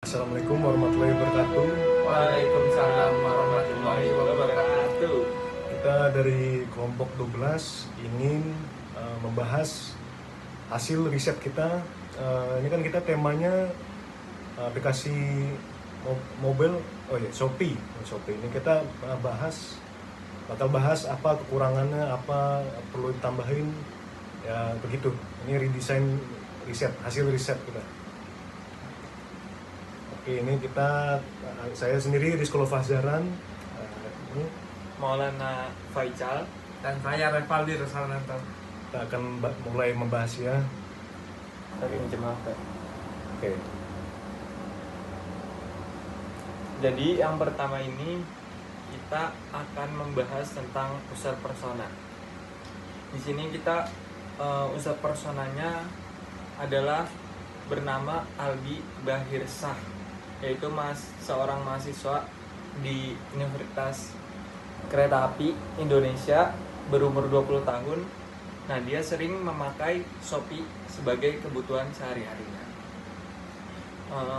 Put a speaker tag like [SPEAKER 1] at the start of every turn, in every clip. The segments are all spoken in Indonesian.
[SPEAKER 1] Assalamualaikum warahmatullahi wabarakatuh.
[SPEAKER 2] Waalaikumsalam warahmatullahi wabarakatuh.
[SPEAKER 1] Kita dari kelompok 12 ingin membahas hasil riset kita. Ini kan kita temanya aplikasi mobile, Shopee. Ini kita bakal bahas apa kekurangannya, apa perlu ditambahin, ya begitu. Ini redesign riset, hasil riset kita. Oke, ini saya sendiri Rizko Fahzaran, ini
[SPEAKER 2] Maulana Faisal
[SPEAKER 3] Dan saya Revaldi Rosalnanto.
[SPEAKER 1] kita akan mulai membahas ya.
[SPEAKER 2] dari Jemaah.
[SPEAKER 1] Oke.
[SPEAKER 2] Jadi yang pertama ini kita akan membahas tentang user persona. Di sini kita user personanya adalah bernama Albi Bahirsah, yaitu seorang mahasiswa di Universitas Kereta Api Indonesia berumur 20 tahun. Nah, dia sering memakai Shopee sebagai kebutuhan sehari-harinya.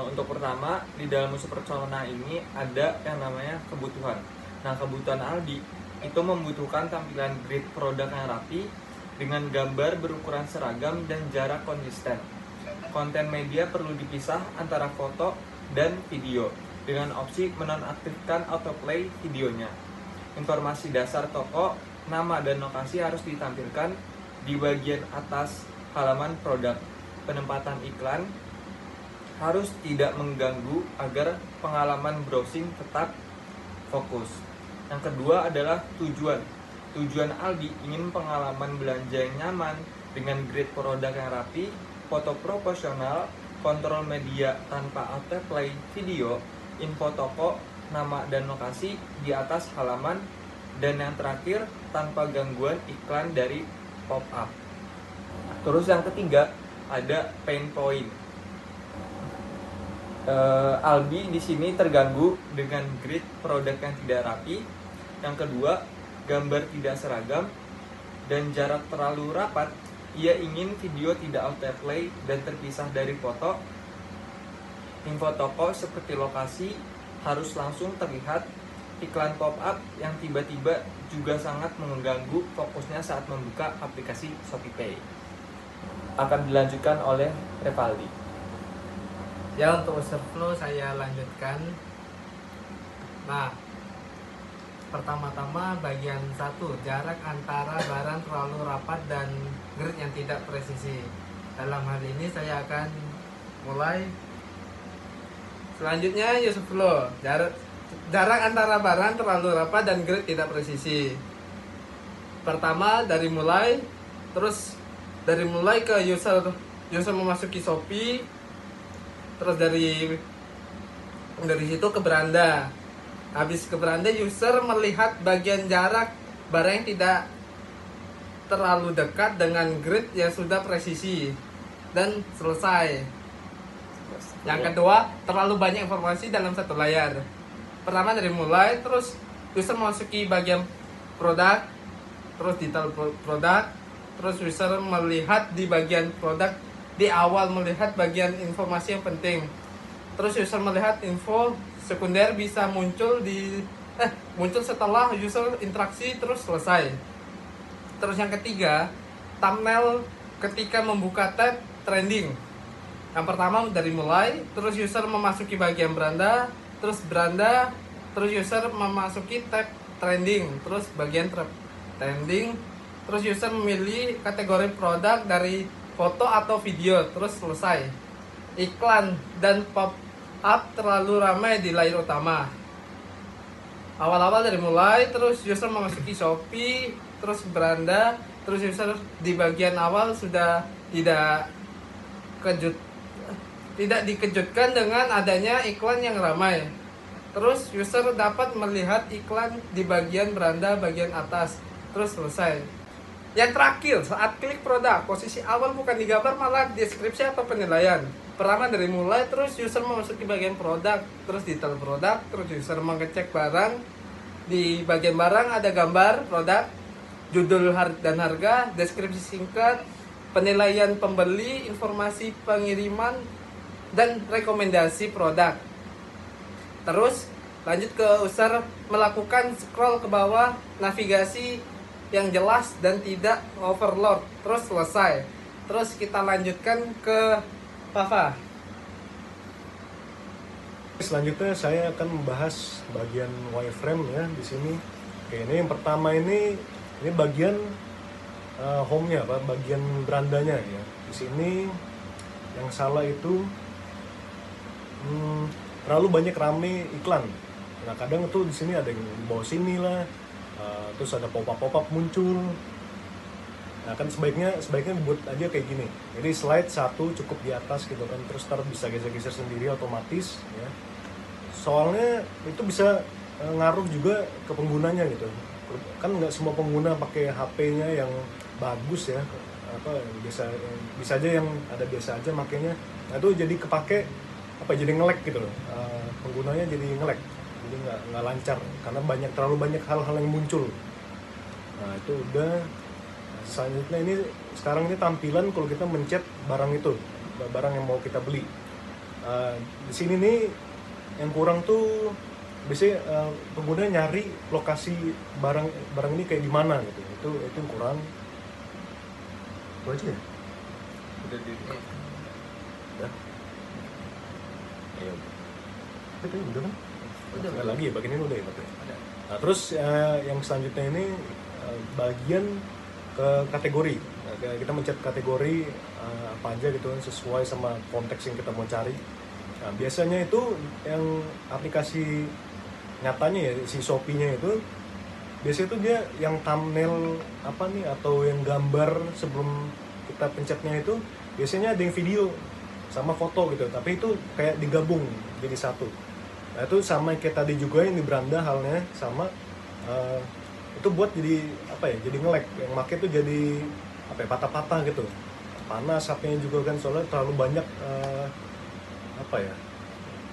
[SPEAKER 2] Untuk pertama, di dalam user persona ini ada yang namanya kebutuhan. Nah, kebutuhan Albi itu membutuhkan tampilan grid produk yang rapi dengan gambar berukuran seragam dan jarak konsisten. Konten media perlu dipisah antara foto dan video dengan opsi menonaktifkan autoplay videonya. Informasi dasar toko, nama dan lokasi harus ditampilkan di bagian atas halaman produk. Penempatan iklan harus tidak mengganggu agar pengalaman browsing tetap fokus. Yang kedua adalah tujuan. Tujuan Albi ingin pengalaman belanja yang nyaman dengan grid produk yang rapi, foto proporsional, kontrol media tanpa autoplay video, info toko, nama dan lokasi di atas halaman, dan yang terakhir tanpa gangguan iklan dari pop-up. Terus yang ketiga ada pain point. Albi di sini terganggu dengan grid produk yang tidak rapi. Yang kedua, gambar tidak seragam dan jarak terlalu rapat. Ia ingin video tidak autoplay dan terpisah dari foto. Info toko seperti lokasi harus langsung terlihat. Iklan pop-up yang tiba-tiba juga sangat mengganggu fokusnya saat membuka aplikasi ShopeePay. Akan dilanjutkan oleh Revaldi.
[SPEAKER 3] Ya, untuk user flow saya lanjutkan. Nah, pertama-tama bagian 1, jarak antara barang terlalu rapat dan grid yang tidak presisi. Dalam hal ini saya akan mulai. Selanjutnya user flow, jarak antara barang terlalu rapat dan grid tidak presisi. Pertama dari mulai ke user memasuki Shopee, terus dari situ ke beranda. Habis ke beranda, user melihat bagian jarak barang yang tidak terlalu dekat dengan grid yang sudah presisi dan selesai. Yang kedua, terlalu banyak informasi dalam satu layar. Pertama dari mulai, terus user memasuki bagian produk, terus detail produk, terus user melihat di bagian produk, di awal melihat bagian informasi yang penting. Terus user melihat info sekunder bisa muncul setelah user interaksi, terus selesai. Terus yang ketiga, thumbnail ketika membuka tab trending. Yang pertama dari mulai, terus user memasuki bagian beranda, terus user memasuki tab trending, terus bagian trending, terus user memilih kategori produk dari foto atau video, terus selesai. Iklan dan pop-up terlalu ramai di layar utama. Awal-awal dari mulai, terus user memasuki Shopee, terus beranda, terus user di bagian awal sudah tidak dikejutkan dengan adanya iklan yang ramai. Terus user dapat melihat iklan di bagian beranda bagian atas, terus selesai. Yang terakhir, saat klik produk, posisi awal bukan digambar, malah deskripsi atau penilaian. Pertama dari mulai, terus user memasuki bagian produk, terus detail produk, terus user mengecek barang. Di bagian barang ada gambar produk, judul dan harga, deskripsi singkat, penilaian pembeli, informasi pengiriman, dan rekomendasi produk. Terus lanjut ke user melakukan scroll ke bawah, navigasi yang jelas dan tidak overload. Terus selesai. Terus kita lanjutkan ke Pava.
[SPEAKER 1] Selanjutnya saya akan membahas bagian wireframe ya di sini. Oke, ini yang pertama ini bagian home-nya, bagian berandanya ya. Di sini yang salah itu terlalu banyak rame iklan. Nah kadang itu di sini ada yang di bawah sini lah, terus ada pop-up muncul. Nah kan sebaiknya dibuat aja kayak gini. Jadi slide satu cukup di atas gitu kan, terus ntar bisa geser-geser sendiri otomatis ya. Soalnya itu bisa ngaruh juga ke penggunanya gitu. Kan nggak semua pengguna pakai HP-nya yang bagus ya, bisa aja yang ada biasa aja makanya. Nah itu jadi kepake jadi nge-lag gitu loh. Penggunanya jadi nge-lag, jadi nggak lancar karena terlalu banyak hal-hal yang muncul. Nah itu udah. Selanjutnya sekarang ini tampilan kalau kita mencet barang itu, barang yang mau kita beli. Di sini nih yang kurang tuh biasanya pengguna nyari lokasi barang ini kayak di mana gitu. Itu yang kurang. Itu aja ya.
[SPEAKER 2] Udah di
[SPEAKER 1] Udah. Ayo. Udah kan?
[SPEAKER 3] Udah.
[SPEAKER 1] Ada lagi ya, bagian ini udah ya. Nah terus yang selanjutnya ini bagian ke kategori. Nah, kita mencet kategori apa aja gitu sesuai sama konteks yang kita mau cari. Nah biasanya itu yang aplikasi nyatanya ya, si Shopee-nya itu biasanya itu dia yang thumbnail atau yang gambar sebelum kita pencetnya itu biasanya ada yang video sama foto gitu, tapi itu kayak digabung jadi satu. Nah itu sama kayak tadi juga yang di beranda halnya sama, itu buat jadi jadi nge-lag, yang make itu jadi patah-patah gitu, panas HP-nya juga kan soalnya terlalu banyak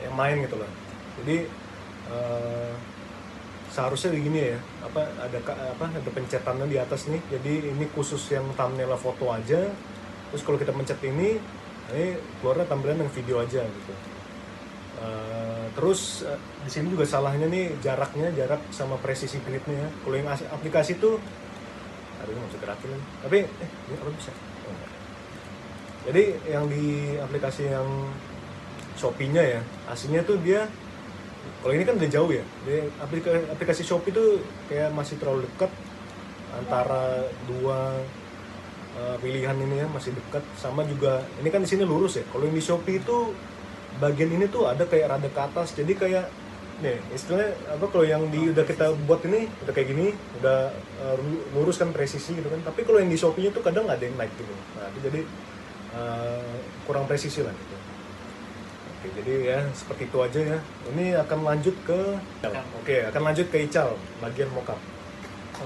[SPEAKER 1] yang main gitu loh. Jadi seharusnya begini ya, ada pencetannya di atas nih, jadi ini khusus yang thumbnail foto aja, terus kalau kita mencet ini keluarnya tampilan yang video aja gitu. Terus di sini juga salahnya nih jarak sama presisi gridnya ya. Kalau yang aplikasi tuh nggak bisa gerakin lagi. Tapi ini kalau bisa. Oh, enggak. Jadi yang di aplikasi yang Shopee-nya ya, aslinya tuh dia kalau ini kan udah jauh ya. Jadi aplikasi Shopee tuh kayak masih terlalu dekat antara dua pilihan ini ya, masih dekat. Sama juga ini kan di sini lurus ya. Kalau yang di Shopee itu bagian ini tuh ada kayak rada ke atas, jadi kayak nih istilahnya kalau yang udah kita buat ini udah kayak gini, udah lurus kan presisi gitu kan, tapi kalau yang di Shopee-nya tuh kadang ada yang naik gitu. Nah itu jadi kurang presisi lah gitu. Oke, jadi ya seperti itu aja ya. Ini akan lanjut ke Ical bagian mockup.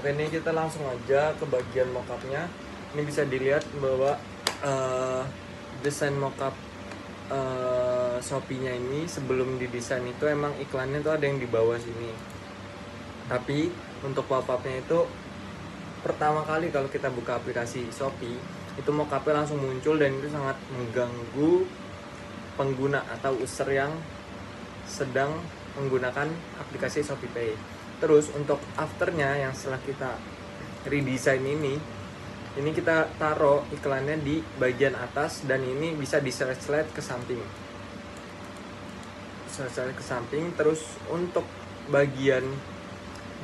[SPEAKER 2] Oke, ini kita langsung aja ke bagian mockupnya. Ini bisa dilihat bahwa desain mockup Shopee-nya ini sebelum didesain itu emang iklannya tuh ada yang di bawah sini. Tapi untuk pop-up-nya itu pertama kali kalau kita buka aplikasi Shopee itu mockup-nya langsung muncul, dan itu sangat mengganggu pengguna atau user yang sedang menggunakan aplikasi Shopee Pay. Terus untuk afternya yang setelah kita redesign ini kita taruh iklannya di bagian atas, dan ini bisa di-slide ke samping. Slide ke samping. Terus untuk bagian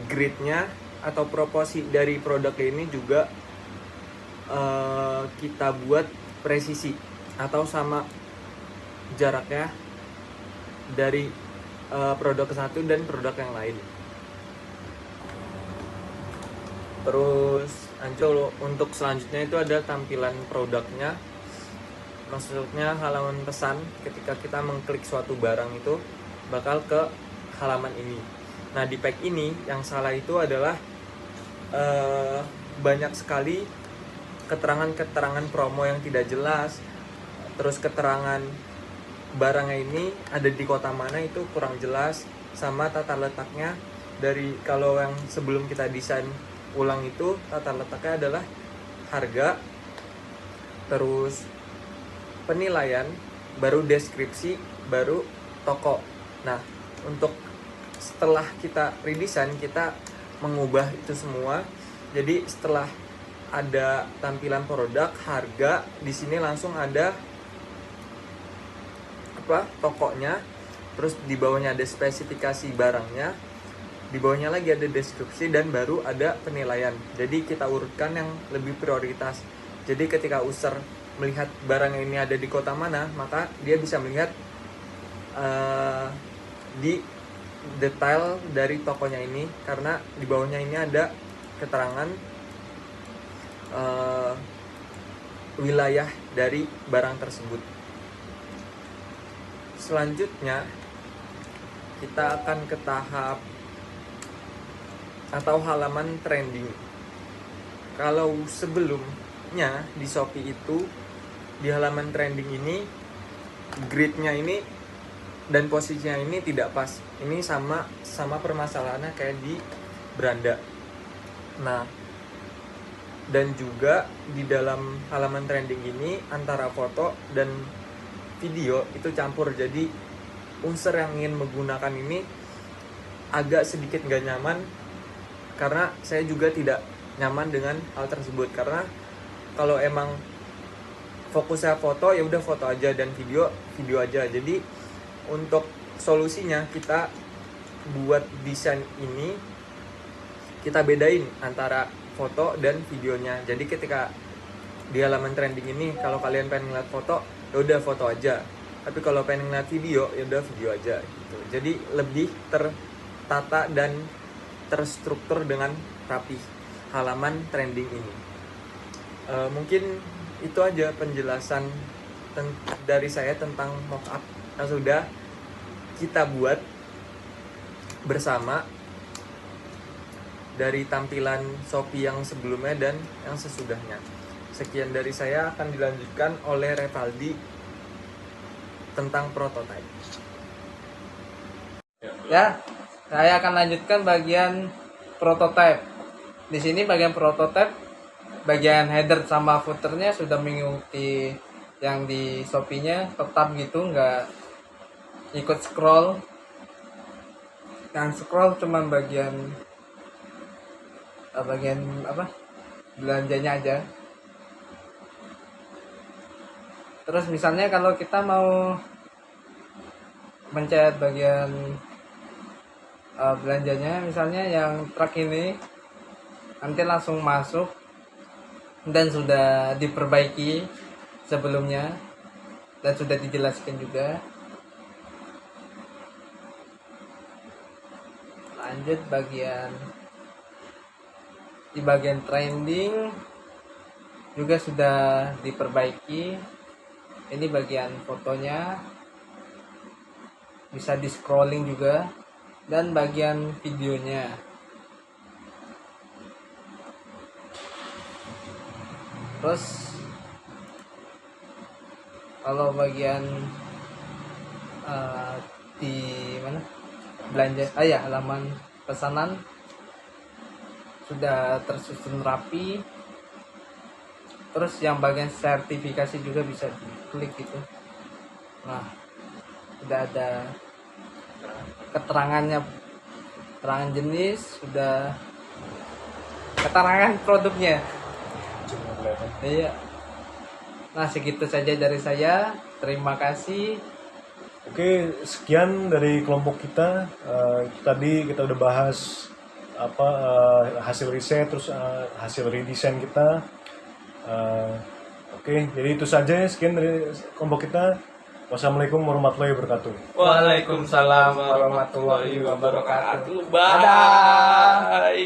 [SPEAKER 2] gridnya atau proporsi dari produk ini juga kita buat presisi atau sama jaraknya dari produk ke satu dan produk yang lain. Terus untuk selanjutnya itu ada tampilan produknya. Maksudnya halaman pesan, ketika kita mengklik suatu barang itu bakal ke halaman ini. Nah di pack ini yang salah itu adalah banyak sekali keterangan-keterangan promo yang tidak jelas. Terus keterangan barangnya ini ada di kota mana itu kurang jelas, sama tata letaknya. Dari kalau yang sebelum kita desain ulang itu tata letaknya adalah harga, terus penilaian, baru deskripsi, baru toko. Nah, untuk setelah kita redesign, kita mengubah itu semua. Jadi setelah ada tampilan produk, harga, di sini langsung ada tokonya, terus di bawahnya ada spesifikasi barangnya, di bawahnya lagi ada deskripsi, dan baru ada penilaian. Jadi kita urutkan yang lebih prioritas. Jadi ketika user melihat barang ini ada di kota mana, maka dia bisa melihat di detail dari tokonya ini, karena di bawahnya ini ada keterangan wilayah dari barang tersebut. Selanjutnya kita akan ke tahap atau halaman trending. Kalau sebelumnya di Shopee itu, di halaman trending ini gridnya ini dan posisinya ini tidak pas. Ini sama permasalahannya kayak di beranda. Nah, dan juga di dalam halaman trending ini antara foto dan video itu campur. Jadi user yang ingin menggunakan ini agak sedikit gak nyaman, karena saya juga tidak nyaman dengan hal tersebut. Karena kalau emang fokusnya foto, ya udah foto aja, dan video aja. Jadi untuk solusinya, kita buat desain ini kita bedain antara foto dan videonya. Jadi ketika di halaman trending ini, kalau kalian pengen ngeliat foto, ya udah foto aja. Tapi kalau pengen ngeliat video, ya udah video aja gitu. Jadi lebih tertata dan terstruktur dengan rapi halaman trending ini. Mungkin itu aja penjelasan dari saya tentang mockup yang sudah kita buat bersama dari tampilan Shopee yang sebelumnya dan yang sesudahnya. Sekian dari saya, akan dilanjutkan oleh Revaldi tentang prototype.
[SPEAKER 3] Ya, saya akan lanjutkan bagian prototype. Di sini bagian prototype, bagian header sama footernya sudah mengikuti yang di Shopee-nya, tetap gitu, nggak ikut scroll. Yang scroll cuman bagian belanjanya aja. Terus misalnya kalau kita mau mencet bagian belanjanya, misalnya yang truk ini, nanti langsung masuk dan sudah diperbaiki sebelumnya dan sudah dijelaskan juga. Lanjut di bagian trending juga sudah diperbaiki. Ini bagian fotonya bisa di scrolling juga, dan bagian videonya. Terus kalau bagian di mana belanja, halaman pesanan sudah tersusun rapi. Terus yang bagian sertifikasi juga bisa diklik gitu. Nah, sudah ada keterangannya, keterangan jenis, sudah keterangan produknya. Iya. Nah, segitu saja dari saya. Terima kasih.
[SPEAKER 1] Oke, sekian dari kelompok kita. Tadi kita udah bahas hasil riset, terus hasil redesign kita. Oke, jadi itu saja. Sekian dari kelompok kita. Wassalamualaikum warahmatullahi wabarakatuh.
[SPEAKER 3] Waalaikumsalam warahmatullahi wabarakatuh.
[SPEAKER 2] Bye.